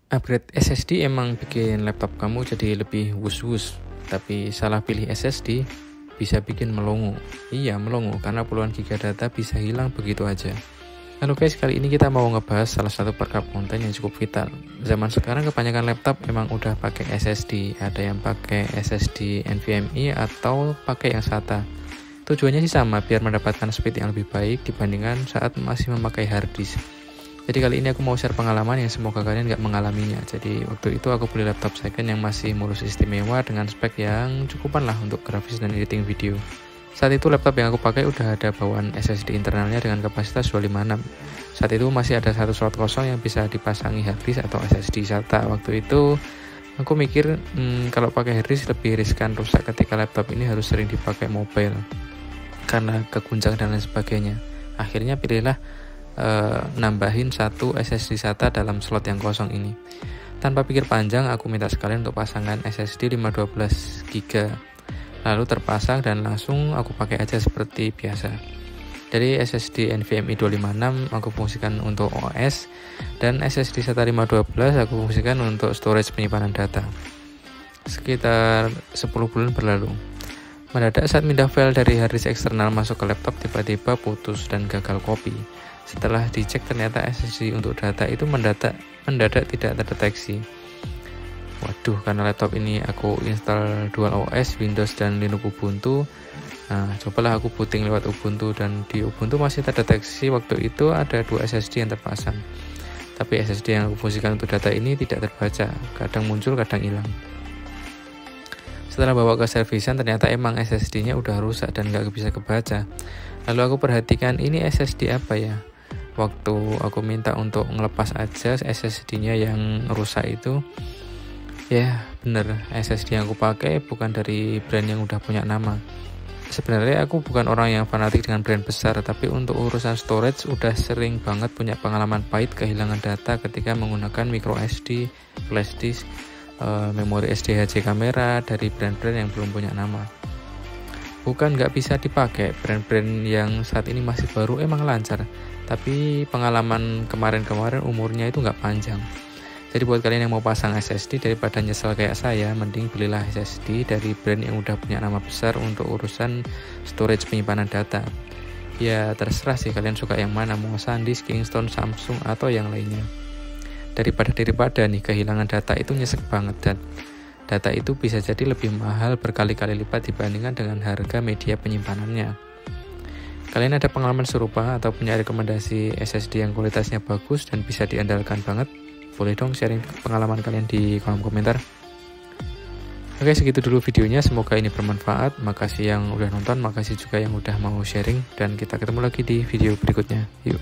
Upgrade SSD emang bikin laptop kamu jadi lebih wus-wus, tapi salah pilih SSD bisa bikin melongo. Iya, melongo karena puluhan giga data bisa hilang begitu aja. Halo guys, kali ini kita mau ngebahas salah satu perangkat konten yang cukup vital. Zaman sekarang kebanyakan laptop emang udah pakai SSD, ada yang pakai SSD NVMe atau pakai yang SATA. Tujuannya sih sama, biar mendapatkan speed yang lebih baik dibandingkan saat masih memakai hard disk. Jadi kali ini aku mau share pengalaman yang semoga kalian nggak mengalaminya. Jadi waktu itu aku beli laptop second yang masih mulus istimewa dengan spek yang cukupan lah untuk grafis dan editing video. Saat itu laptop yang aku pakai udah ada bawaan SSD internalnya dengan kapasitas 256. Saat itu masih ada satu slot kosong yang bisa dipasangi hard disk atau SSD SATA. Waktu itu aku mikir kalau pakai hard disk lebih riskan rusak ketika laptop ini harus sering dipakai mobile karena keguncang dan lain sebagainya. Akhirnya pilihlah nambahin satu SSD SATA dalam slot yang kosong ini. Tanpa pikir panjang, aku minta sekalian untuk pasangan SSD 512 GB. Lalu terpasang dan langsung aku pakai aja seperti biasa. Dari SSD NVMe 256 aku fungsikan untuk OS, dan SSD SATA 512 aku fungsikan untuk storage penyimpanan data. Sekitar 10 bulan berlalu. Mendadak saat pindah file dari hard disk eksternal masuk ke laptop tiba-tiba putus dan gagal copy. Setelah dicek ternyata SSD untuk data itu mendadak tidak terdeteksi. Waduh, karena laptop ini aku install dual OS, Windows dan Linux Ubuntu. Nah, cobalah aku booting lewat Ubuntu dan di Ubuntu masih terdeteksi waktu itu ada 2 SSD yang terpasang. Tapi SSD yang aku fungsikan untuk data ini tidak terbaca, kadang muncul, kadang hilang. Setelah bawa ke servisan ternyata emang SSD-nya udah rusak dan gak bisa kebaca. Lalu aku perhatikan ini SSD apa ya. Waktu aku minta untuk ngelepas aja SSD-nya yang rusak itu, ya bener, SSD yang aku pakai bukan dari brand yang udah punya nama. Sebenarnya aku bukan orang yang fanatik dengan brand besar, tapi untuk urusan storage udah sering banget punya pengalaman pahit kehilangan data ketika menggunakan micro SD, flash disk, memori SDHC kamera dari brand-brand yang belum punya nama. Bukan nggak bisa dipakai, brand-brand yang saat ini masih baru emang lancar, tapi pengalaman kemarin-kemarin umurnya itu nggak panjang. Jadi buat kalian yang mau pasang SSD, daripada nyesel kayak saya, mending belilah SSD dari brand yang udah punya nama besar untuk urusan storage penyimpanan data. Ya terserah sih kalian suka yang mana, mau SanDisk, Kingston, Samsung, atau yang lainnya. Daripada nih kehilangan data itu nyesek banget, dan data itu bisa jadi lebih mahal berkali-kali lipat dibandingkan dengan harga media penyimpanannya. Kalian ada pengalaman serupa atau punya rekomendasi SSD yang kualitasnya bagus dan bisa diandalkan banget? Boleh dong sharing pengalaman kalian di kolom komentar. Oke, segitu dulu videonya, semoga ini bermanfaat. Makasih yang udah nonton, makasih juga yang udah mau sharing, dan kita ketemu lagi di video berikutnya. Yuk.